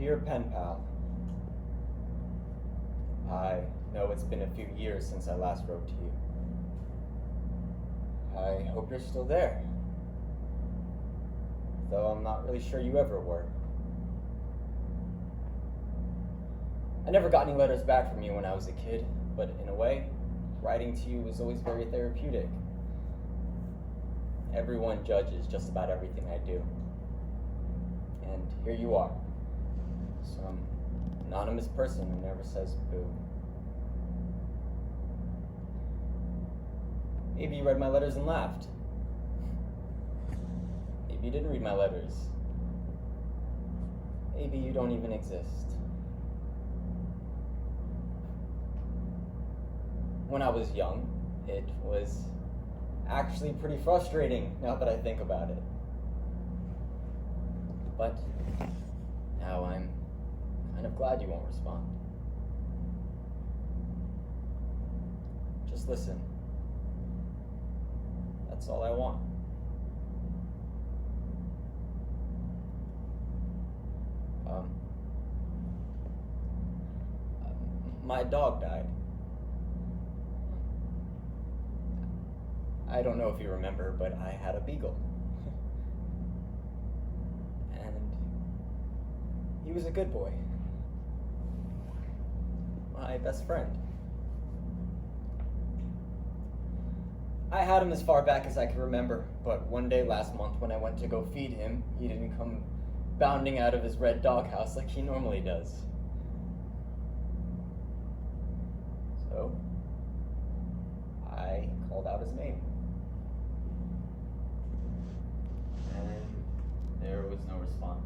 Dear pen pal, I know it's been a few years since I last wrote to you. I hope you're still there, though I'm not really sure you ever were. I never got any letters back from you when I was a kid, but in a way, writing to you was always very therapeutic. Everyone judges just about everything I do. And here you are, some anonymous person who never says boo. Maybe you read my letters and laughed. Maybe you didn't read my letters. Maybe you don't even exist. When I was young, it was actually pretty frustrating now that I think about it. But now I'm kind of glad you won't respond. Just listen. That's all I want. My dog died. I don't know if you remember, but I had a beagle. And he was a good boy. My best friend. I had him as far back as I could remember, but one day last month when I went to go feed him, he didn't come bounding out of his red doghouse like he normally does. So, I called out his name. And there was no response.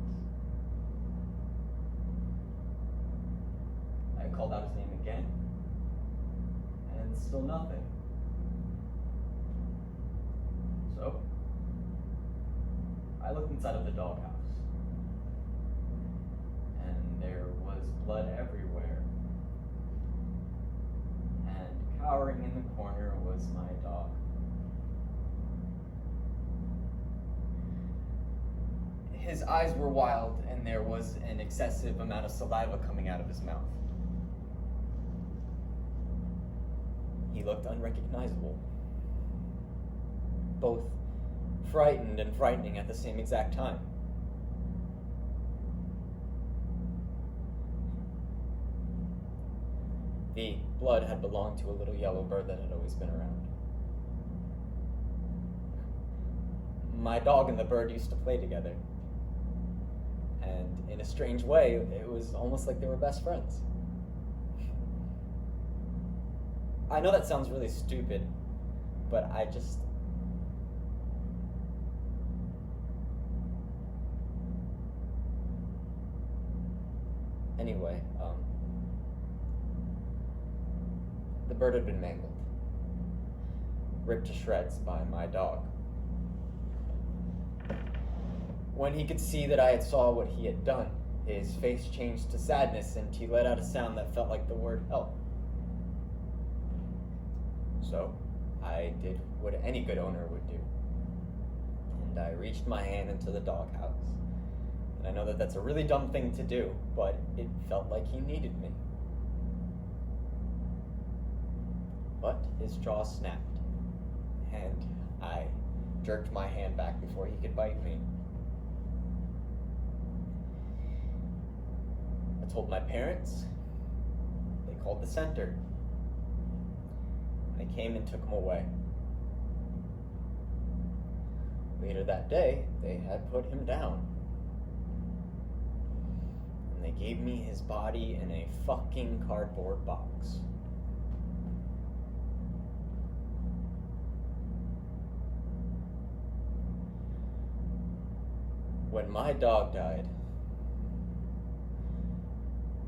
I called out his name again, and still nothing. So, I looked inside of the doghouse, and there was blood everywhere. And cowering in the corner was my dog. His eyes were wild, and there was an excessive amount of saliva coming out of his mouth. He looked unrecognizable. Both frightened and frightening at the same exact time. The blood had belonged to a little yellow bird that had always been around. My dog and the bird used to play together. And in a strange way, it was almost like they were best friends. I know that sounds really stupid, but I just... Anyway, the bird had been mangled, ripped to shreds by my dog. When he could see that I had saw what he had done, his face changed to sadness and he let out a sound that felt like the word help. So, I did what any good owner would do. And I reached my hand into the doghouse. And I know that that's a really dumb thing to do, but it felt like he needed me. But his jaw snapped, and I jerked my hand back before he could bite me. I told my parents. They called the center. I came and took him away. Later that day, they had put him down. And they gave me his body in a fucking cardboard box. When my dog died,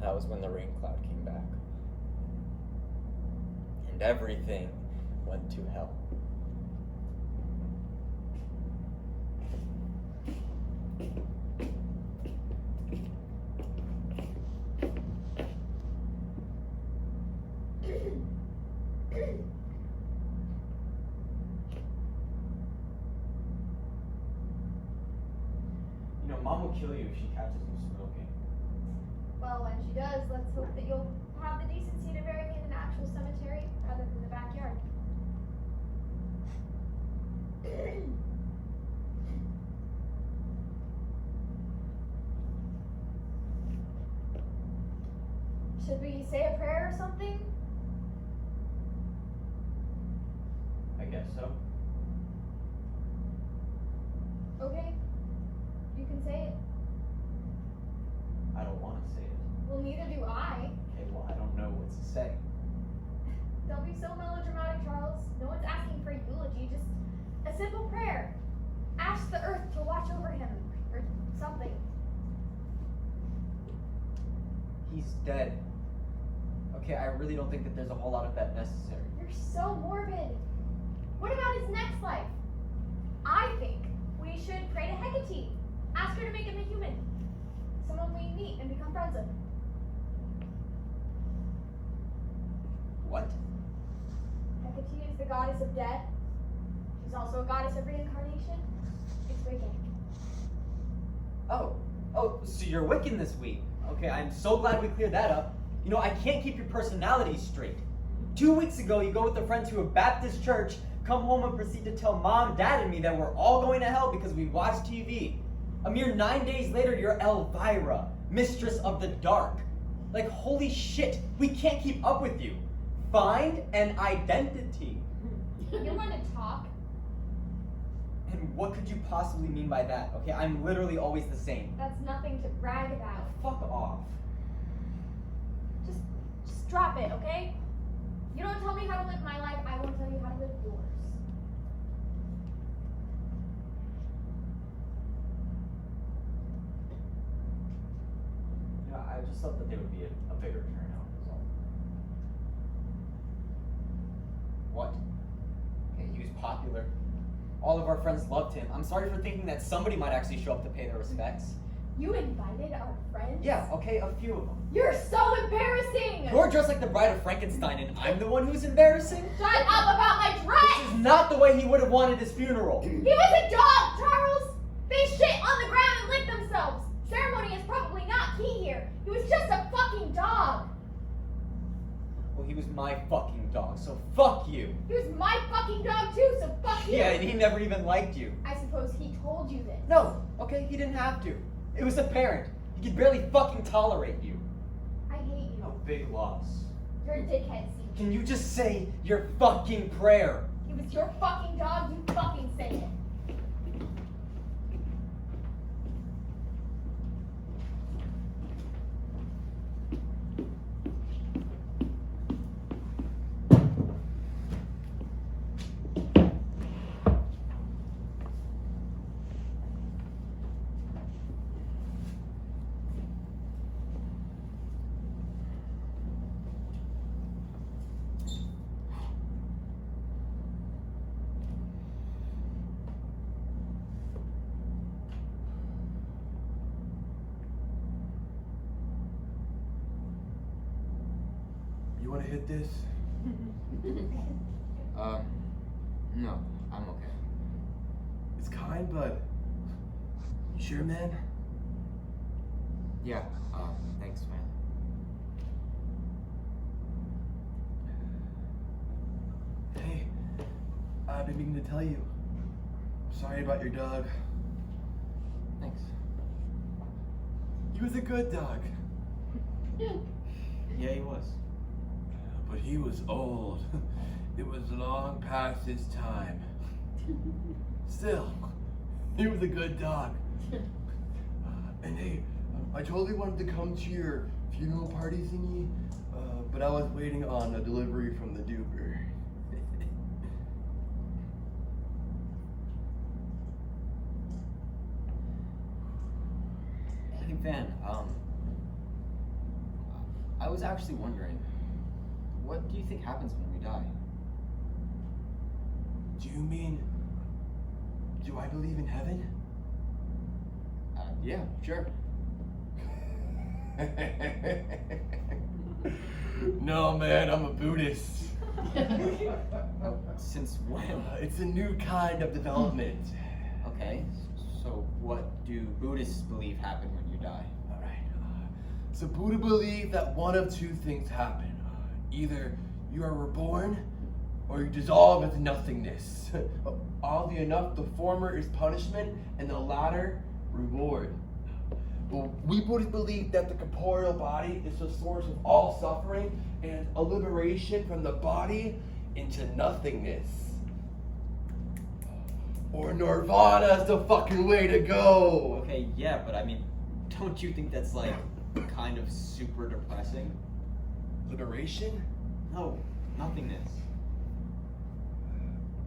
that was when the rain cloud came back. And everything went to hell. Mom will kill you if she catches you smoking. she does, let's hope that you'll have the decency to bury me in an actual cemetery rather than the backyard. Should we say a prayer or something? I guess so. Okay. You can say it. I don't want to say it. Well, neither do I. Okay, well, I don't know what to say. Don't be so melodramatic, Charles. No one's asking for a eulogy, just a simple prayer. Ask the earth to watch over him, or something. He's dead. Okay, I really don't think that there's a whole lot of that necessary. You're so morbid. What about his next life? I think we should pray to Hecate. Ask her to make him a human. Someone we meet and become friends with. What? Hecate is the goddess of death. She's also a goddess of reincarnation. It's Wiccan. Oh, so you're Wiccan this week. Okay, I'm so glad we cleared that up. You know, I can't keep your personality straight. 2 weeks ago, you go with a friend to a Baptist church, come home and proceed to tell Mom, Dad, and me that we're all going to hell because we watched TV. A mere 9 days later, you're Elvira, mistress of the dark. Like, holy shit, we can't keep up with you. Find an identity. You want to talk? And what could you possibly mean by that? Okay, I'm literally always the same. That's nothing to brag about. Fuck off. Just drop it, okay? You don't tell me how to live my life, I won't tell you how to live yours. You know, I just thought that there would be a bigger turnout, is all. What? Okay, he was popular. All of our friends loved him. I'm sorry for thinking that somebody might actually show up to pay their respects. You invited our friends? Yeah, okay, a few of them. You're so embarrassing! You're dressed like the Bride of Frankenstein, and I'm the one who's embarrassing? Shut up about my dress! This is not the way he would have wanted his funeral. He was a dog, Charles! They shit on the ground and lick themselves! Ceremony is probably not key here. He was just a fucking dog! Well, he was my fucking dog, so fuck you. He was my fucking dog too, so fuck you! Yeah, and he never even liked you. I suppose he told you this. No, okay, he didn't have to. It was apparent. He could barely fucking tolerate you. I hate you. A big loss. You're a dickhead, Steve. Can you just say your fucking prayer? He was your fucking dog, you fucking say it. You want to hit this? No, I'm okay. It's kind, but you sure, man? Yeah, thanks, man. Hey, I've been meaning to tell you. Sorry about your dog. Thanks. He was a good dog. Yeah, he was. But he was old. It was long past his time. Still, he was a good dog. And hey, I totally wanted to come to your funeral party thingy, but I was waiting on a delivery from the duper. Hey, Van, I was actually wondering, what do you think happens when we die? Do you mean, do I believe in heaven? Yeah, sure. No, man, I'm a Buddhist. Since when? It's a new kind of development. Okay, so what do Buddhists believe happen when you die? All right. So Buddha believed that one of two things happen. Either you are reborn, or you dissolve into nothingness. Oddly enough, the former is punishment, and the latter, reward. Well, we Buddhists believe that the corporeal body is the source of all suffering, and a liberation from the body into nothingness. Or Nirvana is the fucking way to go! Okay, yeah, but I mean, don't you think that's like kind of super depressing? Liberation? No, nothingness.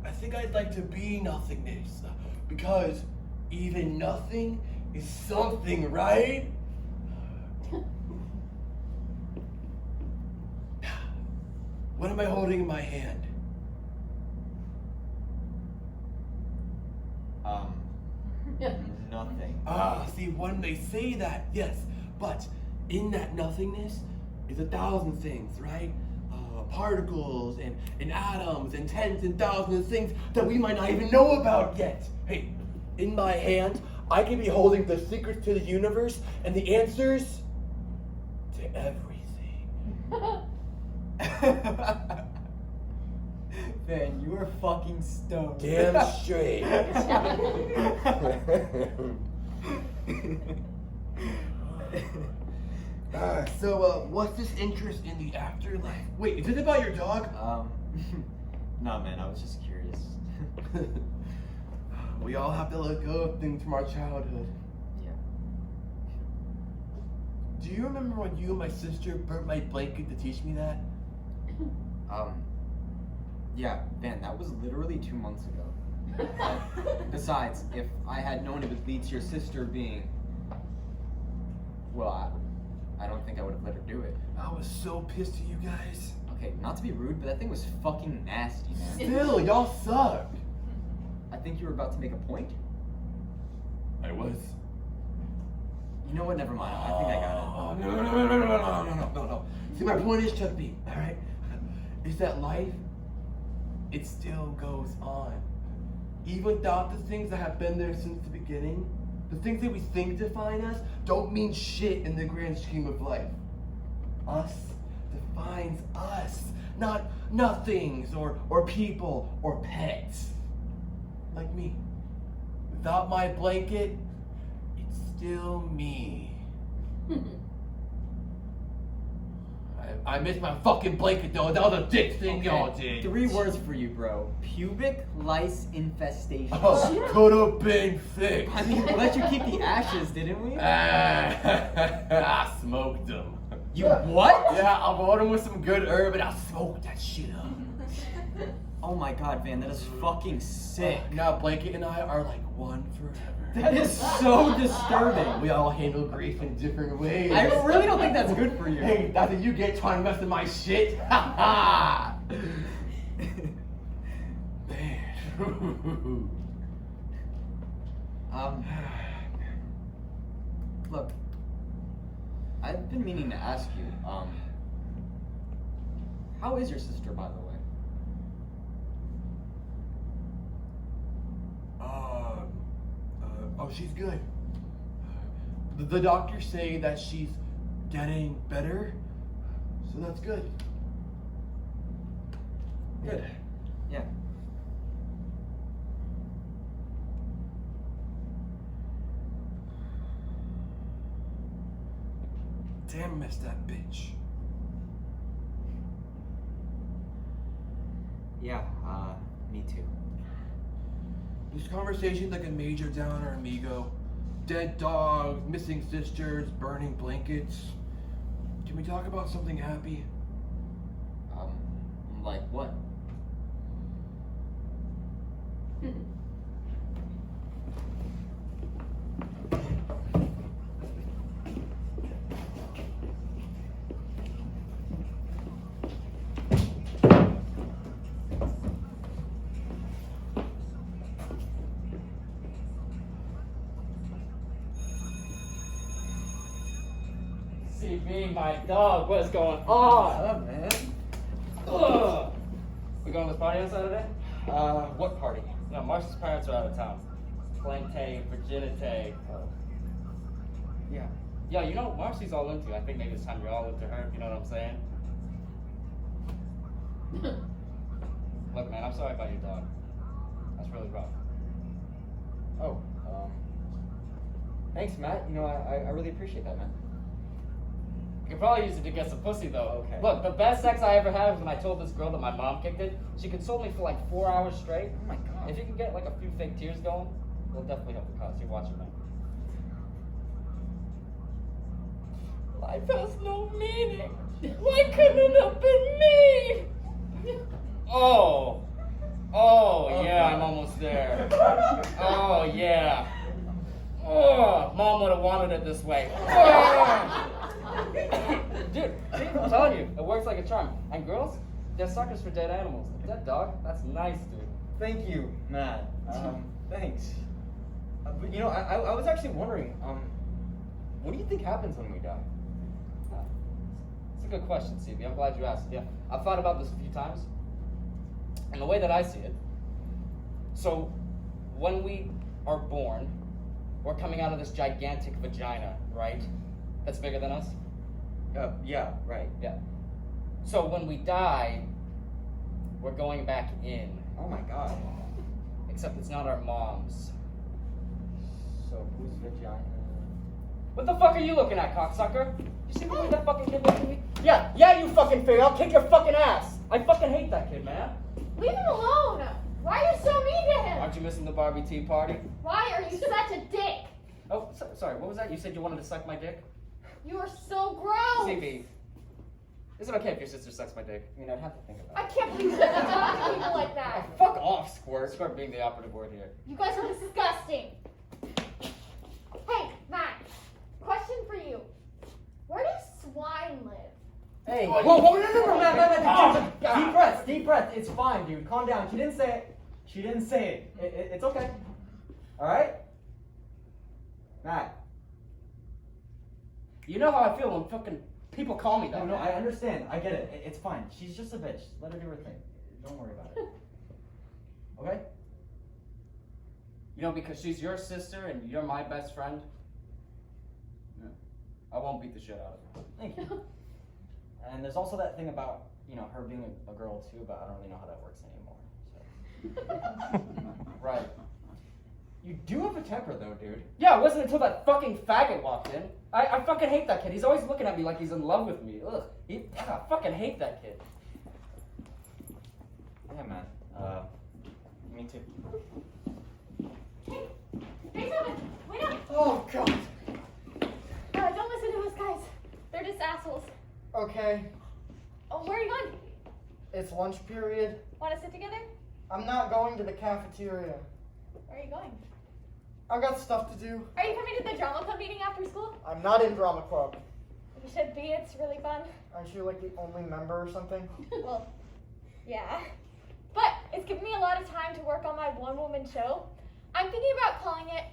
I think I'd like to be nothingness, because even nothing is something, right? What am I holding in my hand? Nothing. See, when they say that, yes, but in that nothingness is 1,000 things, right? Particles and atoms and tens and thousands of things that we might not even know about yet. Hey, in my hand, I can be holding the secrets to the universe and the answers to everything. Man, you are fucking stoned. Damn straight. So, what's this interest in the afterlife? Wait, is it about your dog? No, man, I was just curious. We all have to let go of things from our childhood. Yeah. Do you remember when you and my sister burnt my blanket to teach me that? Yeah, man, that was literally 2 months ago. Besides, if I had known it would lead to your sister being... Well, I don't think I would have let her do it. I was so pissed at you guys. Okay, not to be rude, but that thing was fucking nasty, man. Still, y'all suck. I think you were about to make a point. I was. You know what, never mind. I think I got Oh, no. See, my point is, Chuck B, alright? Is that life, it still goes on. Even without the things that have been there since the beginning, the things that we think define us don't mean shit in the grand scheme of life. Us defines us, not nothings or people or pets. Like me. Without my blanket, it's still me. I missed my fucking blanket though. That was a dick thing y'all did. 3 words for you, bro. Pubic lice infestation. Oh, could have been fixed. I mean, we let you keep the ashes, didn't we? I smoked them. You what? Yeah, I bought them with some good herb and I smoked that shit up. Oh my god, man, that is fucking sick. Now Blanket and I are like one forever. That is so disturbing. We all handle grief in different ways. I really don't think that's good for you. Hey, that's what you get trying to mess with my shit. Ha ha! Man. Look, I've been meaning to ask you, how is your sister, by the way? Oh, she's good. The doctors say that she's getting better, so that's good. Good. Yeah. Damn, I miss that bitch. Yeah, me too. This conversation's like a major downer, amigo. Dead dogs, missing sisters, burning blankets. Can we talk about something happy? Like what? CB, my dog, what's going on? What's up, man? Ugh. We going to this party on Saturday? What party? No, Marcia's parents are out of town. Plante, virginity. Yeah. Yeah, you know, Marcy's all into you. I think maybe it's time you're all into her, if you know what I'm saying. Look, man, I'm sorry about your dog. That's really rough. Oh, thanks, Matt. You know, I really appreciate that, man. You could probably use it to get some pussy, though. Okay. Look, the best sex I ever had was when I told this girl that my mom kicked it. She consoled me for like 4 hours straight. Oh my god. If you can get like a few fake tears going, it'll definitely help the cause. You're watching, man. Life has no meaning. Why couldn't it have been me? Oh, yeah, I'm almost there. Oh, yeah. Oh, Mom would have wanted it this way. Oh. Dude, see, I'm telling you, it works like a charm. And girls, they're suckers for dead animals. A dead dog, that's nice, dude. Thank you, Matt. Thanks. But you know, I was actually wondering, what do you think happens when we die? It's a good question, CB. I'm glad you asked. Yeah, I've thought about this a few times. And the way that I see it, so when we are born, we're coming out of this gigantic vagina, right? That's bigger than us? Yeah, right. Yeah. So when we die, we're going back in. Oh my god. Except it's not our mom's. So whose vagina? What the fuck are you looking at, cocksucker? You see the way that fucking kid looks at me? Yeah, you fucking figure. I'll kick your fucking ass. I fucking hate that kid, man. Leave him alone! Why are you so mean to him? Aren't you missing the Barbie tea party? Why are you such a dick? Oh, sorry, what was that? You said you wanted to suck my dick? You are so gross! CB, is it okay if your sister sucks my dick? I mean, I'd have to think about I it. can't believe you talk to people like that. Fuck off, Squirt. Squirt being the operative word here. You guys are disgusting. Hey, Matt, question for you. Where do swine live? Hey, Oh, whoa, you- no, Matt. Ah. Deep breath. It's fine, dude. Calm down. She didn't say it. It's okay. All right? Matt. You know how I feel when fucking people call me that. No, I understand. I get it. It's fine. She's just a bitch. Let her do her thing. Don't worry about it. Okay? You know, because she's your sister and you're my best friend. Yeah. I won't beat the shit out of her. Thank you. And there's also that thing about, her being a girl too, but I don't really know how that works anymore. So. Right. You do have a temper though, dude. Yeah, it wasn't until that fucking faggot walked in. I fucking hate that kid. He's always looking at me like he's in love with me. Ugh. I fucking hate that kid. Yeah, man. Me too. Hey, Simon, wait up! Oh, God. Don't listen to those guys. They're just assholes. Okay, Oh, where are you going? it's lunch period. Want to sit together? I'm not going to the cafeteria. Where are you going? I've got stuff to do. Are you coming to the drama club meeting after school? I'm not in drama club. You should be. It's really fun. Aren't you like the only member or something? Well, yeah. But it's given me a lot of time to work on my one-woman show. I'm thinking about calling it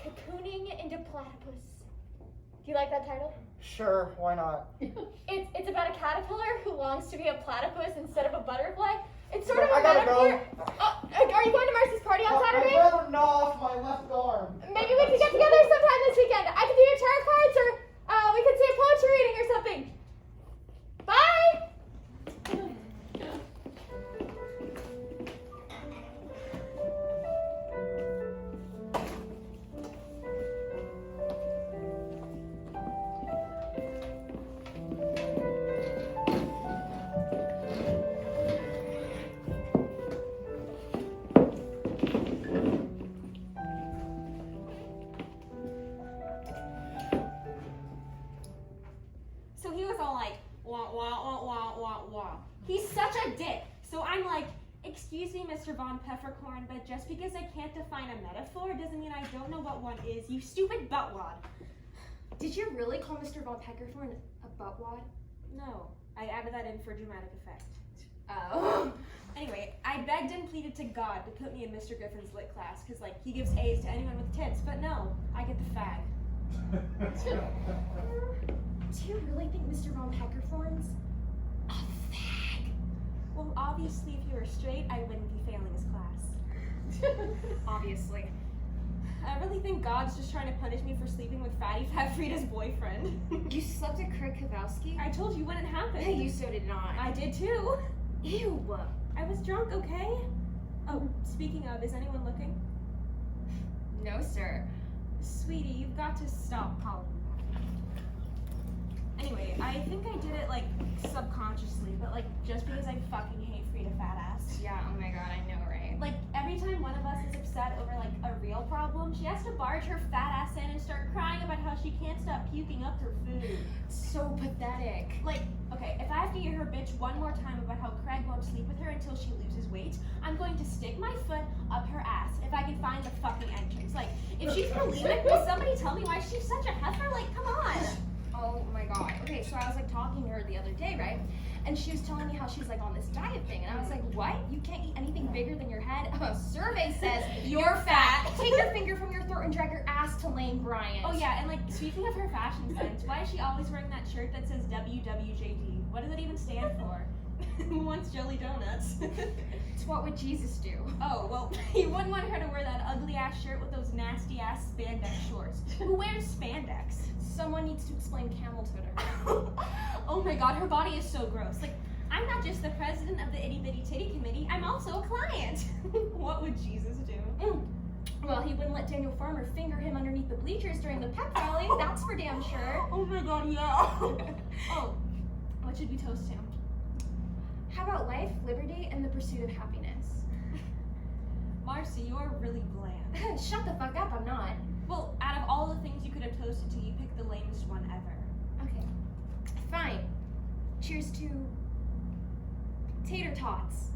Cocooning into Platypus. Do you like that title? Sure, why not? It's about a caterpillar who longs to be a platypus instead of a butterfly. It's sort of I a gotta metaphor. go. Are you going to Marcy's party on Saturday? I'd rather gnaw off my left arm. Maybe we could get together sometime this weekend. I could do your tarot cards, or we could see a poetry reading or something. Bye! So he was all like, wah, wah, wah, wah, wah, wah. He's such a dick. So I'm like, excuse me, Mr. Von Peppercorn, but just because I can't define a metaphor doesn't mean I don't know what one is, you stupid buttwad. Did you really call Mr. Von Peckerthorn a buttwad? No, I added that in for dramatic effect. Oh. Anyway, I begged and pleaded to God to put me in Mr. Griffin's lit class, because, like, he gives A's to anyone with tits, but no, I get the fag. Do you really think Mr. Von Peckerthorn's a fag? Well, obviously, if you were straight, I wouldn't be failing his class. Obviously. I really think God's just trying to punish me for sleeping with Fatty Fat Frida's boyfriend. You slept with Craig Kowalski? I told you wouldn't happen. Hey, you so did not. I did too. Ew. I was drunk, okay? Oh, speaking of, is anyone looking? No, sir. Sweetie, you've got to stop calling me that. Anyway, I think I did it, like, subconsciously, but, like, just because I fucking hate Frida Fat Ass. Yeah, oh my god, I know, right? Like, every time one of us is upset over, like, a real problem, she has to barge her fat ass in and start crying about how she can't stop puking up her food. So pathetic. Like, okay, if I have to hear her bitch one more time about how Craig won't sleep with her until she loses weight, I'm going to stick my foot up her ass if I can find the fucking entrance. Like, if she's bulimic, will somebody tell me why she's such a heifer? Like, come on. Oh my god. Okay, so I was like talking to her the other day, right? And she was telling me how she's like on this diet thing. And I was like, what? You can't eat anything bigger than your head? A survey says you're fat. Take your finger from your throat and drag your ass to Lane Bryant. Oh yeah, and like, speaking of her fashion sense, why is she always wearing that shirt that says WWJD? What does it even stand for? Who wants jelly donuts? It's what would Jesus do? Oh, well, you wouldn't want her to wear that ugly ass shirt with those nasty ass spandex shorts. Who wears spandex? Someone needs to explain camel toe to her. Oh my god, her body is so gross. Like, I'm not just the president of the Itty Bitty Titty Committee, I'm also a client. What would Jesus do? Well, he wouldn't let Daniel Farmer finger him underneath the bleachers during the pep rally, that's for damn sure. Oh my god, yeah. Oh, what should we toast to? How about life, liberty, and the pursuit of happiness? Marcy, you're really bland. Shut the fuck up, I'm not. Well, out of all the things you could have toasted to, you picked the lamest one ever. Okay, fine. Cheers to tater tots.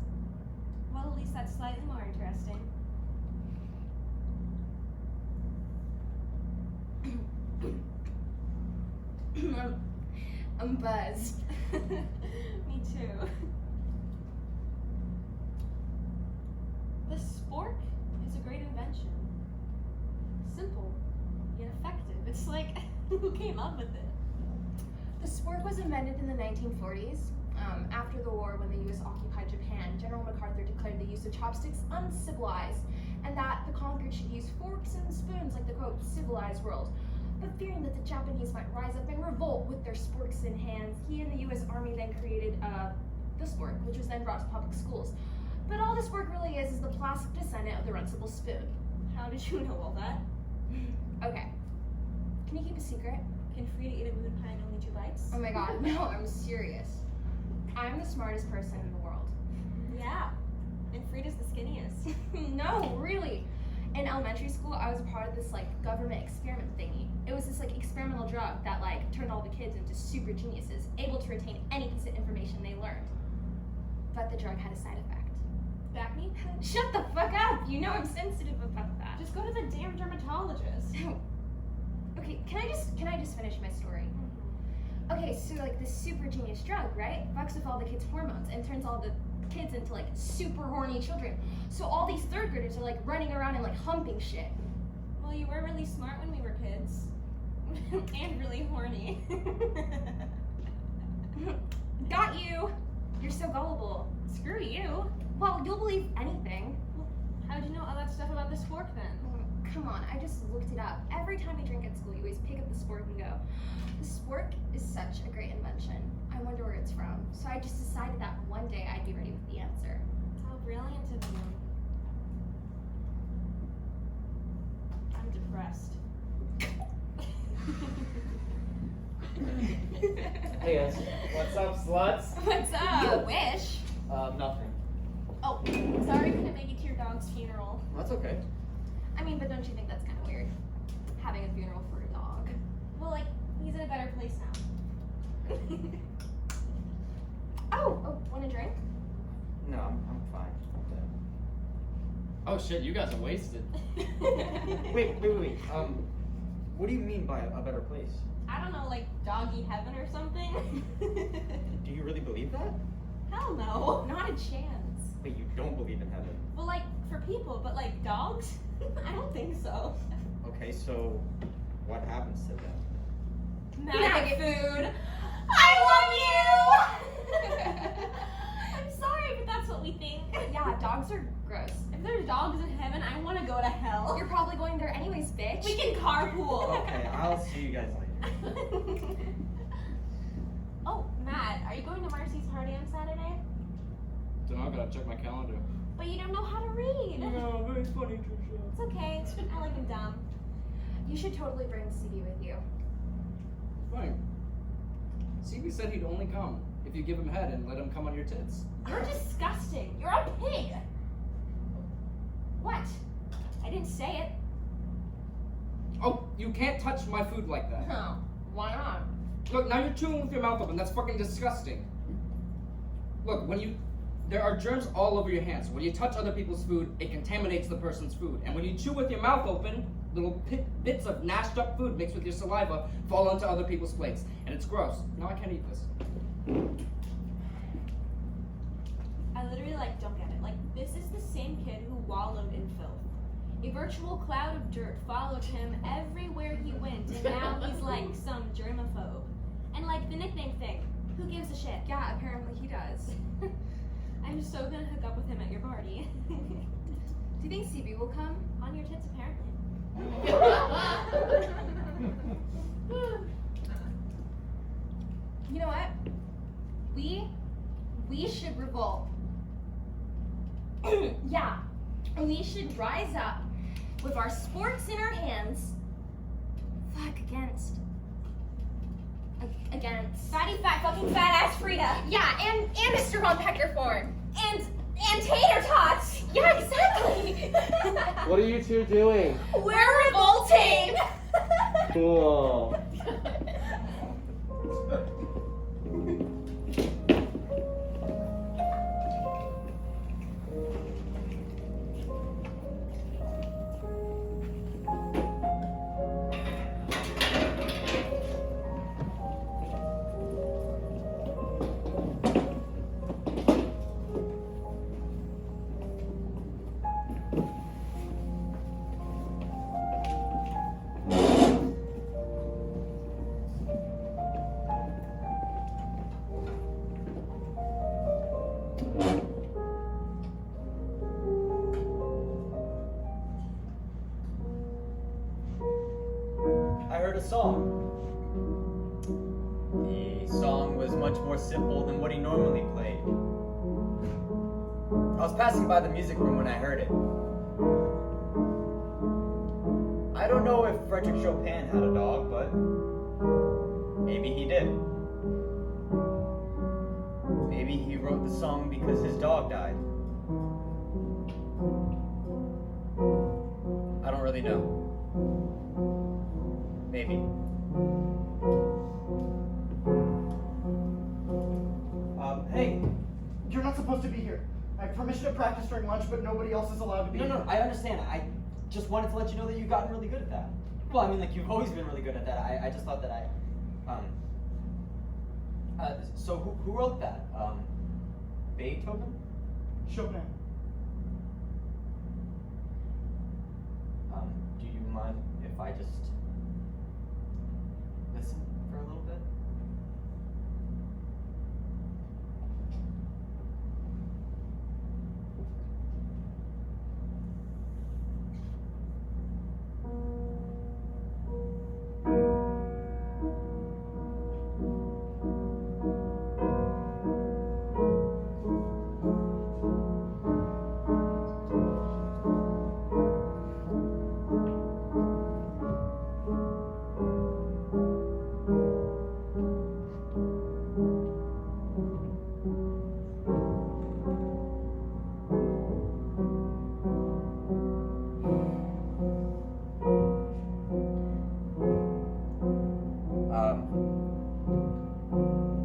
Well, at least that's slightly more interesting. I'm buzzed. Me too. The spork is a great invention. Simple, yet effective. It's like, who came up with it? The spork was invented in the 1940s. After the war, when the U.S. occupied Japan, General MacArthur declared the use of chopsticks uncivilized, and that the conquered should use forks and spoons like the, quote, civilized world. But fearing that the Japanese might rise up and revolt with their sporks in hands, he and the U.S. Army then created the spork, which was then brought to public schools. But all the spork really is the plastic descendant of the runcible spoon. How did you know all that? Okay. Can you keep a secret? Can Frida eat a moon pie in only 2 bites? Oh my god, no, I'm serious. I'm the smartest person in the world. Yeah. And Frida's the skinniest. No, really. In elementary school, I was a part of this like government experiment thingy. It was this like experimental drug that like turned all the kids into super geniuses, able to retain any piece of information they learned. But the drug had a side effect. Back me? Shut the fuck up! You know I'm sensitive about that. Just go to the damn dermatologist. Okay, can I just finish my story? Okay, so like this super genius drug, right? Fucks with all the kids' hormones and turns all the kids into like super horny children. So all these third graders are like running around and like humping shit. Well, you were really smart when we were kids. And really horny. Got you! You're so gullible. Screw you. Well, you'll believe anything. How'd you know all that stuff about this fork then? Come on, I just looked it up. Every time we drink at school, you always pick up the spork and go, the spork is such a great invention. I wonder where it's from. So I just decided that one day I'd be ready with the answer. How brilliant of you. I'm depressed. Hey guys. What's up, sluts? What's up? You wish. Nothing. Oh, sorry I couldn't make it to your dog's funeral. That's okay. I mean, but don't you think that's kind of weird? Having a funeral for a dog. Well, like, he's in a better place now. Oh, want a drink? No, I'm fine. Oh shit, you guys are wasted. Wait. What do you mean by a better place? I don't know, like doggy heaven or something? Do you really believe that? Hell no. Not a chance. Wait, you don't believe in heaven? Well, like, for people, but like dogs? I don't think so. Okay, so what happens to them? Maggot food. I love you! I'm sorry, but that's what we think. Yeah, dogs are gross. If there's dogs in heaven, I want to go to hell. You're probably going there anyways see you guys later. Oh, Matt, are you going to Marcy's party on Saturday? Dunno, gotta check my calendar. But you don't know how to read. No, very funny, Trisha. It's okay. I like him dumb. You should totally bring CB with you. Fine. CB said he'd only come if you give him head and let him come on your tits. You're disgusting. You're a pig. What? I didn't say it. Oh, you can't touch my food like that. No. Why not? Look, now you're chewing with your mouth open. That's fucking disgusting. Look, there are germs all over your hands. When you touch other people's food, it contaminates the person's food. And when you chew with your mouth open, little bits of gnashed up food mixed with your saliva fall onto other people's plates. And it's gross. Now I can't eat this. I literally, don't get it. This is the same kid who wallowed in filth. A virtual cloud of dirt followed him everywhere he went, and now he's some germaphobe. And the nickname thing, who gives a shit? Yeah, apparently he does. I'm so gonna hook up with him at your party. Do you think CB will come? On your tits, apparently. You know what? We should revolt. Yeah, we should rise up with our sporks in our hands. Fuck against. Fatty fat fucking fat ass Frida. Yeah, and Mr. Von Peckerthorn. And tater tots. Yeah, exactly. What are you two doing? We're revolting. Cool. I heard a song. The song was much more simple than what he normally played. I was passing by the music room when I heard it. I don't know if Frederick Chopin had a dog, but maybe he did. Maybe he wrote the song because his dog died. I don't really know. Maybe. Hey, you're not supposed to be here. I have permission to practice during lunch, but nobody else is allowed to be here. No, I understand. I just wanted to let you know that you've gotten really good at that. Well, I mean, you've always been really good at that. I just thought that so who wrote that? Beethoven? Chopin. Do you mind if I just listen for a little bit?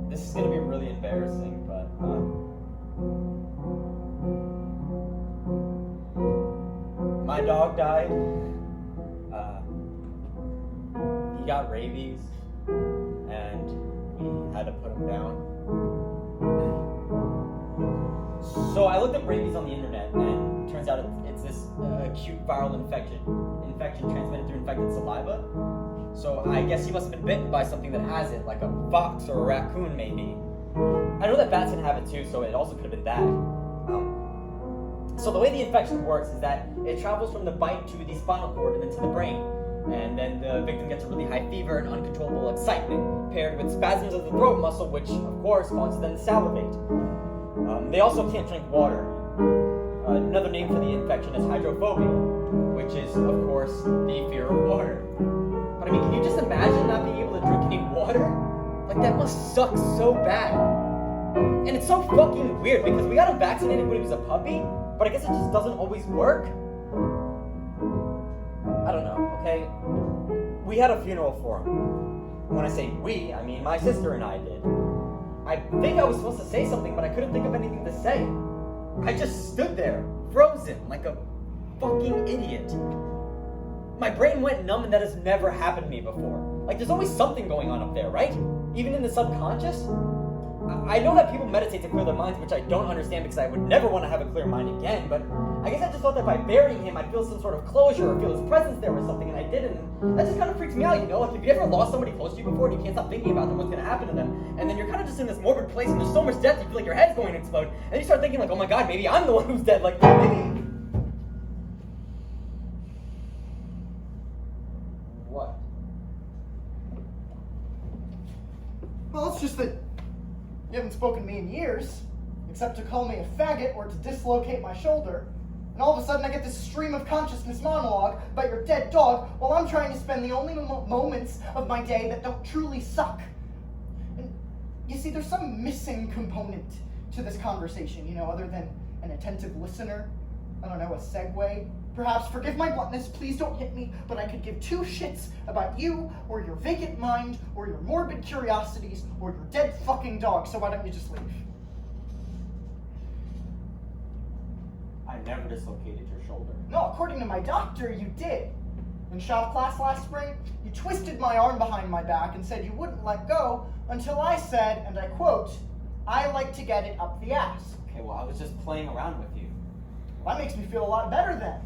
This is gonna be really embarrassing, but my dog died. He got rabies, and we had to put him down. So I looked up rabies on the internet, and it turns out it's this acute viral infection transmitted through infected saliva. So I guess he must have been bitten by something that has it, like a fox or a raccoon maybe. I know that bats can have it too, so it also could have been that. So the way the infection works is that it travels from the bite to the spinal cord and then to the brain. And then the victim gets a really high fever and uncontrollable excitement, paired with spasms of the throat muscle, which of course causes them to salivate. They also can't drink water. Another name for the infection is hydrophobia, which is, of course, the fear of water. But I mean, can you just imagine not being able to drink any water? Like, that must suck so bad. And it's so fucking weird, because we got him vaccinated when he was a puppy, but I guess it just doesn't always work. I don't know, okay? We had a funeral for him. When I say we, I mean my sister and I did. I think I was supposed to say something, but I couldn't think of anything to say. I just stood there, frozen, like a fucking idiot. My brain went numb, and that has never happened to me before. Like, there's always something going on up there, right? Even in the subconscious? I know that people meditate to clear their minds, which I don't understand because I would never want to have a clear mind again, but I guess I just thought that by burying him, I'd feel some sort of closure or feel his presence there or something, and I didn't. That just kind of freaks me out, you know? Like, have you ever lost somebody close to you before and you can't stop thinking about them, what's going to happen to them, and then you're kind of just in this morbid place and there's so much death, you feel like your head's going to explode, and then you start thinking like, oh my god, maybe I'm the one who's dead, like, maybe... What? Well, it's just that you haven't spoken to me in years, except to call me a faggot or to dislocate my shoulder. And all of a sudden I get this stream of consciousness monologue about your dead dog while I'm trying to spend the only moments of my day that don't truly suck. And you see, there's some missing component to this conversation, you know, other than an attentive listener. I don't know, a segue. Perhaps, forgive my bluntness, please don't hit me, but I could give two shits about you, or your vacant mind, or your morbid curiosities, or your dead fucking dog, so why don't you just leave? I never dislocated your shoulder. No, according to my doctor, you did. In shop class last spring, you twisted my arm behind my back and said you wouldn't let go until I said, and I quote, "I like to get it up the ass." Okay, well, I was just playing around with you. Well, that makes me feel a lot better then.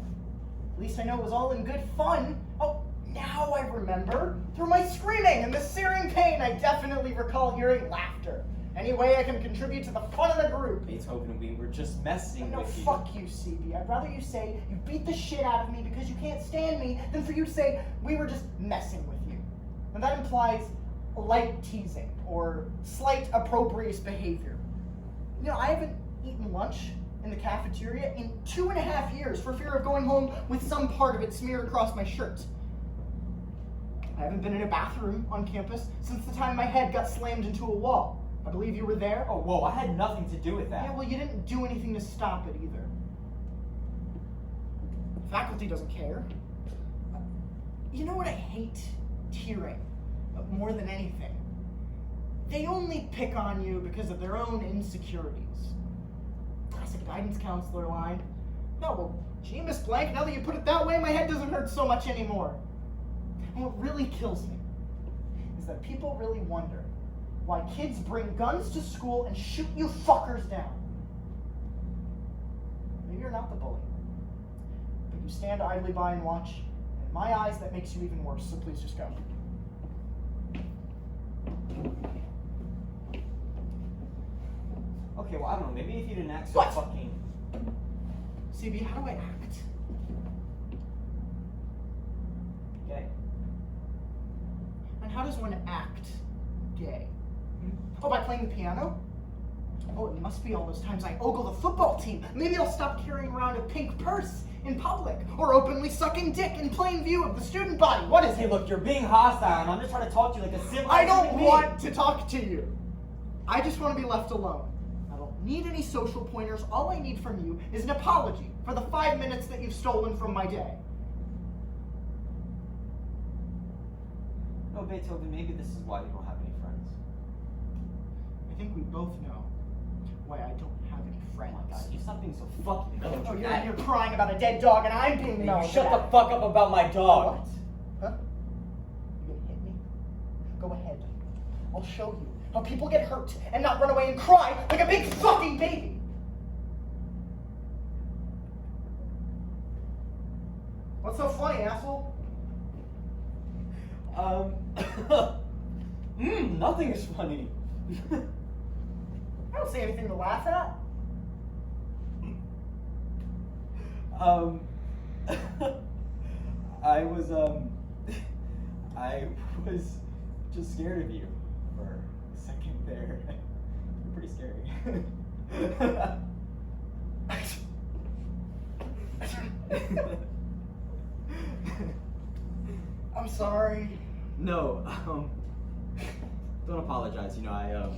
At least I know it was all in good fun. Oh, now I remember. Through my screaming and the searing pain, I definitely recall hearing laughter. Any way I can contribute to the fun of the group. Beethoven, we were just messing No, with you. fuck you, CB. I'd rather you say you beat the shit out of me because you can't stand me than for you to say we were just messing with you. And that implies light teasing or slight approprious behavior. You know, I haven't eaten lunch in the cafeteria in 2.5 years for fear of going home with some part of it smeared across my shirt. I haven't been in a bathroom on campus since the time my head got slammed into a wall. I believe you were there. Oh, whoa, I had nothing to do with that. Yeah, well, you didn't do anything to stop it either. Faculty doesn't care. You know what I hate hearing more than anything? They only pick on you because of their own insecurities. Classic guidance counselor line. No, well, gee, Miss Blank, now that you put it that way, my head doesn't hurt so much anymore. And what really kills me is that people really wonder why kids bring guns to school and shoot you fuckers down. Maybe you're not the bully, but you stand idly by and watch, and in my eyes, that makes you even worse, so please just go. Okay, well, I don't know, maybe if you didn't act so What? fucking... CB, how do I act? gay. And how does one act gay? Oh, by playing the piano? Oh, it must be all those times I ogle the football team. Maybe I'll stop carrying around a pink purse in public, or openly sucking dick in plain view of the student body. What is Hey, it? look, you're being hostile, and I'm just trying to talk to you like a civilized I don't human being. want to talk to you. I just want to be left alone. I don't need any social pointers. All I need from you is an apology for the 5 minutes that you've stolen from my day. No, Beethoven, maybe this is why you don't have any friends. I think we both know why I don't have any Oh friends. my god, you stop being so fucking Oh, you're crying about a dead dog and I'm being Hey, mean. you shut the fuck up about my dog. What? Huh? You gonna hit me? Go ahead. I'll show you how people get hurt and not run away and cry like a big fucking baby. What's so funny, asshole? Nothing is funny. I don't say anything to laugh at. I was, I was just scared of you for a second there. You're pretty scary. I'm sorry. No, don't apologize. You know,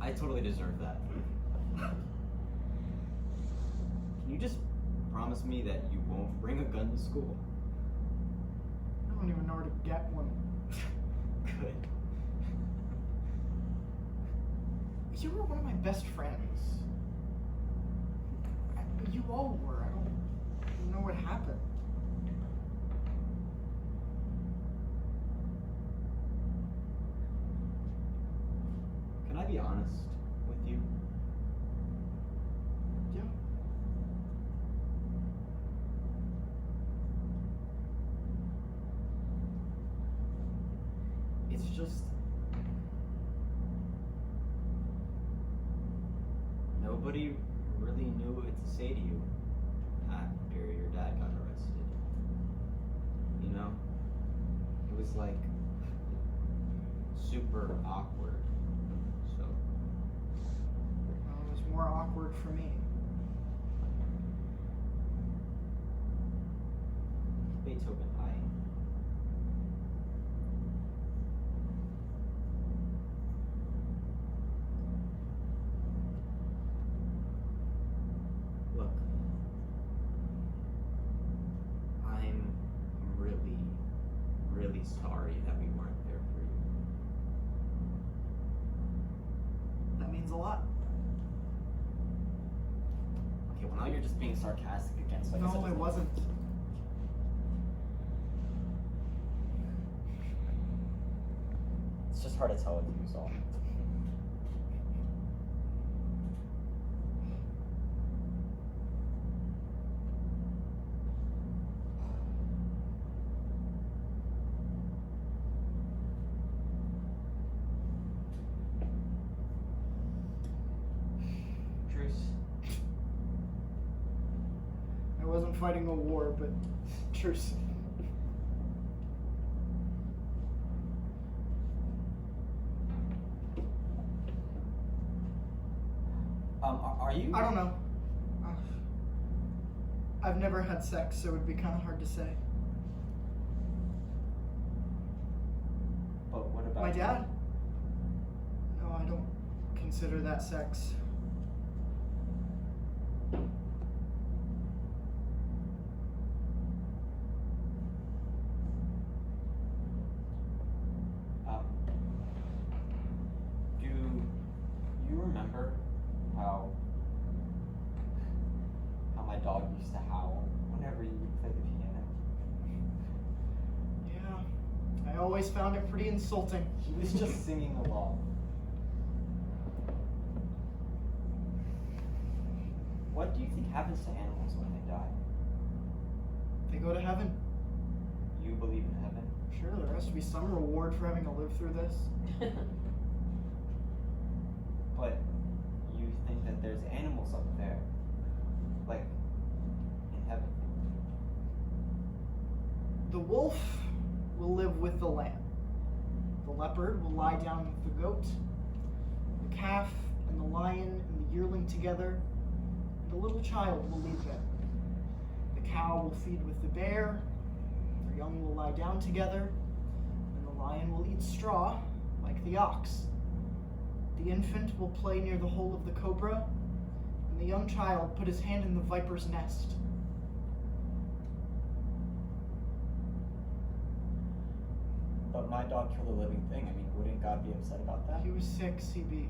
I totally deserve that. Can you just promise me that you won't bring a gun to school? I don't even know where to get one. Good. You were one of my best friends. You all were. I don't know what happened. Can I be honest with you? Yeah. It's just nobody really knew what to say to you after your dad got arrested. You know? It was like super awkward. So Well, it was more awkward for me. Beethoven, look, I'm really, really sorry that we weren't there for you. That means a lot. Okay, well now you're just being sarcastic again, so I guess No, it wasn't. It's just hard to tell with you, so. Truce. I wasn't fighting a war, but truce. Are you? I don't know. I've never had sex, so it would be kind of hard to say. But what about My dad? No, I don't consider that sex. Do you remember how my dog used to howl whenever you would play the piano? Yeah, I always found it pretty insulting. He was just singing along. What do you think happens to animals when they die? They go to heaven. You believe in heaven? Sure, there has to be some reward for having to live through this. But you think that there's animals up there, like in heaven? The wolf will live with the lamb. The leopard will lie down with the goat. The calf and the lion and the yearling together. And the little child will lead them. The cow will feed with the bear. Their young will lie down together. And the lion will eat straw like the ox. The infant will play near the hole of the cobra. And the young child put his hand in the viper's nest. But my dog killed a living thing. I mean, wouldn't God be upset about that? He was sick, CB.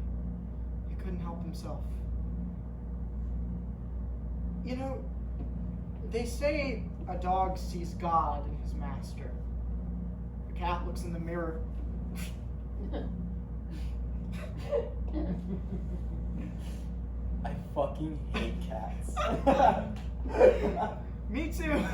He couldn't help himself. You know, they say a dog sees God in his master. A cat looks in the mirror. I fucking hate cats. Me too.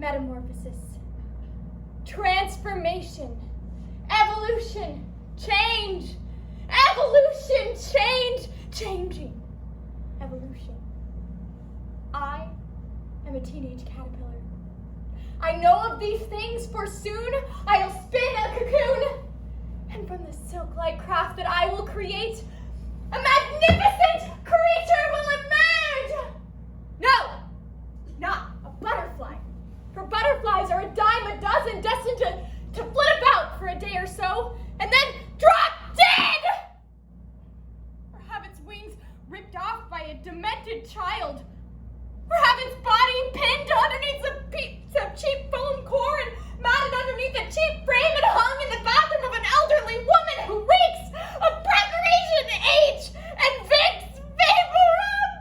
Metamorphosis. Transformation. Evolution. Change. Evolution. Change. Changing. Evolution. I am a teenage caterpillar. I know of these things, for soon I'll spin a cocoon, and from the silk-like craft that I will create, a magnificent creature will emerge! No, not a butterfly, for butterflies are a dime a dozen, destined to flit about for a day or so, and then drop dead! Or have its wings ripped off by a demented child, or have its body pinned underneath some cheap foam core and mounted underneath a cheap frame and hung in the bathroom of an elderly woman who reeks of preparation, age, and Vicks Vaporub!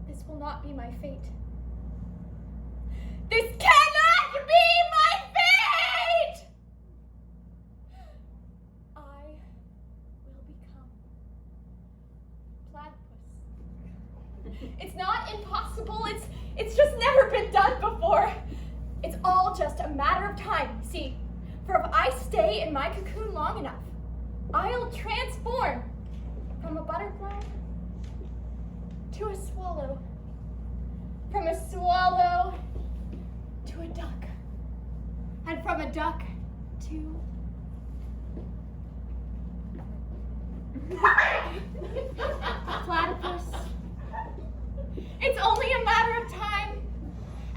This will not be my fate. This cannot be my fate! I will become platypus. It's not impossible, it's just never been done before. It's all just a matter of time, see? For if I stay in my cocoon long enough, I'll transform from a butterfly to a swallow, from a swallow to a duck, and from a duck to platypus. It's only a matter of time,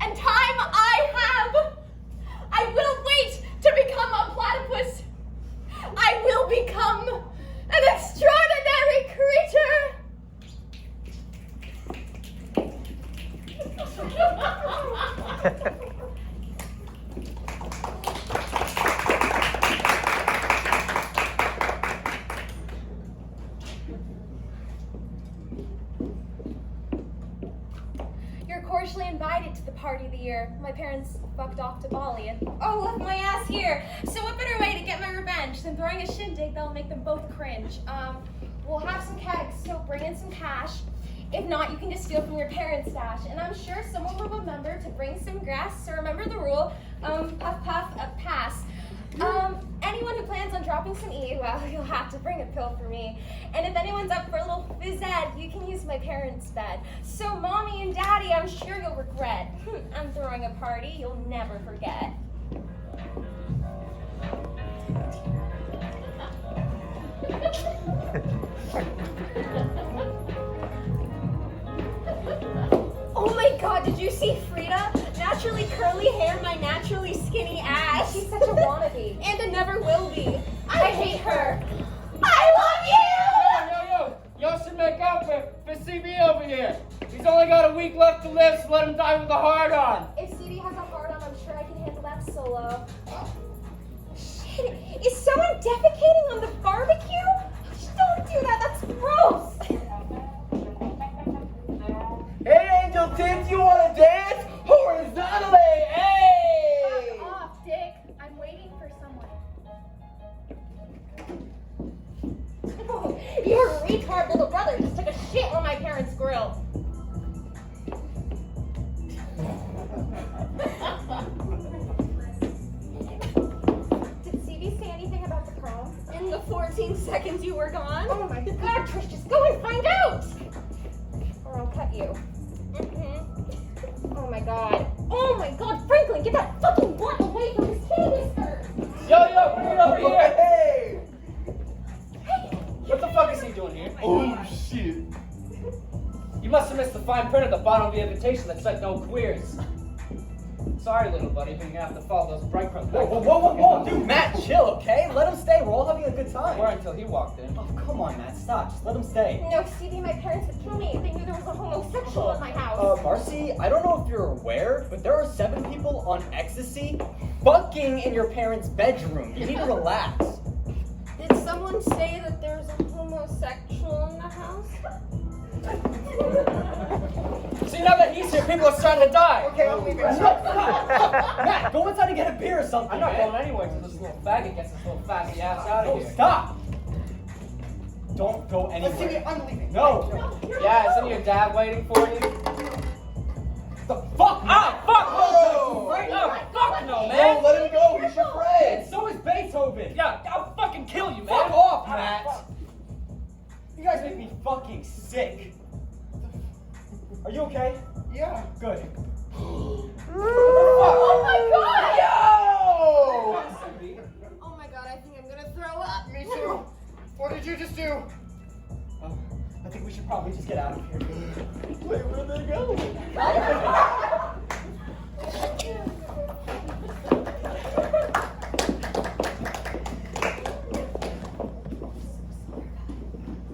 and time I have. I will wait to become a platypus. I will become an extraordinary creature. You're cordially invited to the party of the year. My parents fucked off to Bali, and oh, look my ass here. So what better way to get my revenge than throwing a shindig that'll make them both cringe? We'll have some kegs, so bring in some cash. If not, you can just steal from your parents' stash. And I'm sure someone will remember to bring some grass. So remember the rule, puff puff, pass. Anyone who plans on dropping some E, well, you'll have to bring a pill for me. And if anyone's up for a little phys ed, you can use my parents' bed. So mommy and daddy, I'm sure you'll regret. I'm throwing a party you'll never forget. Oh my god, did you see Frida? Naturally curly hair, my naturally skinny ass. She's such a wannabe. And a never will be. I hate her. I love you! Y'all should make out for CB over here. He's only got a week left to live, so let him die with a hard on. If CB has a hard on, I'm sure I can handle that solo. Shit, is someone defecating on the barbecue? Don't do that, that's gross. Hey, Angel Tits, you wanna dance? Horizontally, hey! Fuck off, Dick. I'm waiting for someone. Your retard little brother just took a shit on my parents' grill. Did CB say anything about the prom? In the 14 seconds you were gone? Oh my god, Trish, just go and find out! Or I'll cut you. Oh my god. Oh my god, Franklin, get that fucking blunt away from his canister! Yo, bring it over here. Hey! What the fuck is he doing here? Oh shit. You must have missed the fine print at the bottom of the invitation that said no queers. Sorry, little buddy, but you're gonna have to follow those breadcrumbs. Whoa, dude, Matt, chill, okay? Let him stay, we're all having a good time. Or until he walked in. Oh, come on, Matt, stop, just let him stay. No, CB, my parents would kill me if they knew there was a homosexual in my house. Marcy, I don't know if you're aware, but there are 7 people on ecstasy fucking in your parents' bedroom. You need to relax. Did someone say that there's a homosexual in the house? See, now that he's here, people are starting to die. Okay, I'm leaving. Matt, go inside and get a beer or something. I'm not man. going anywhere until this little faggot gets his little fatty ass out of Oh, here. stop! Don't go Let's see me. anywhere. I'm leaving. No. Yeah, isn't your dad waiting for you? The fuck? Ah, fuck! Oh! Oh, fuck no, No, man! let him go. He's your friend. So is Beethoven. Yeah, I'll fucking kill you, man! Fuck off, Ah, Matt. fuck. You guys make me fucking sick. Are you okay? Yeah. Good. Oh my god! Yo! Oh my god, I think I'm gonna throw up. Me too. What did you just do? I think we should probably just get out of here. Wait, where they go?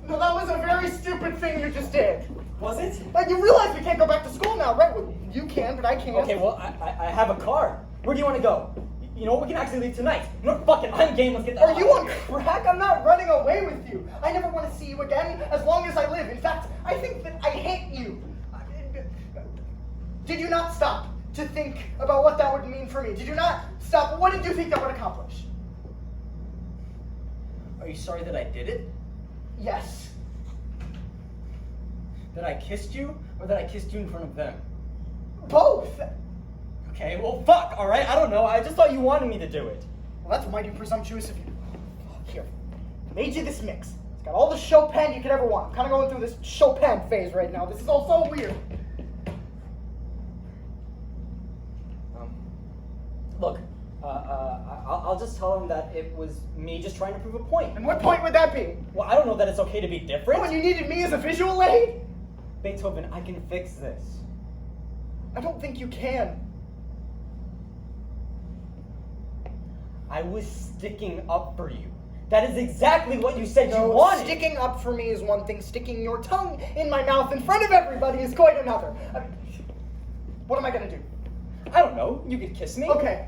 No, that was a very stupid thing you just did. Was it? You realize we can't go back to school now, right? Well, you can, but I can't. Okay, well, I have a car. Where do you want to go? You know what? We can actually leave tonight. You know what? Fuck it. I'm game. Let's get the Are hell you out on of here. crack? I'm not running away with you. I never want to see you again as long as I live. In fact, I think that I hate you. Did you not stop to think about what that would mean for me? Did you not stop? What did you think that would accomplish? Are you sorry that I did it? Yes. That I kissed you? Or that I kissed you in front of them? Both. Okay, well, fuck, alright? I don't know. I just thought you wanted me to do it. Well, that's mighty presumptuous of you. Here, I made you this mix. It's got all the Chopin you could ever want. I'm kind of going through this Chopin phase right now. This is all so weird. Look, I'll just tell him that it was me just trying to prove a point. And what point would that be? Well, I don't know that it's okay to be different. When you needed me as a visual aid? Beethoven, I can fix this. I don't think you can. I was sticking up for you. That is exactly what you said you No, wanted. sticking up for me is one thing. Sticking your tongue in my mouth in front of everybody is quite another. What am I gonna do? I don't know. You could kiss me. Okay.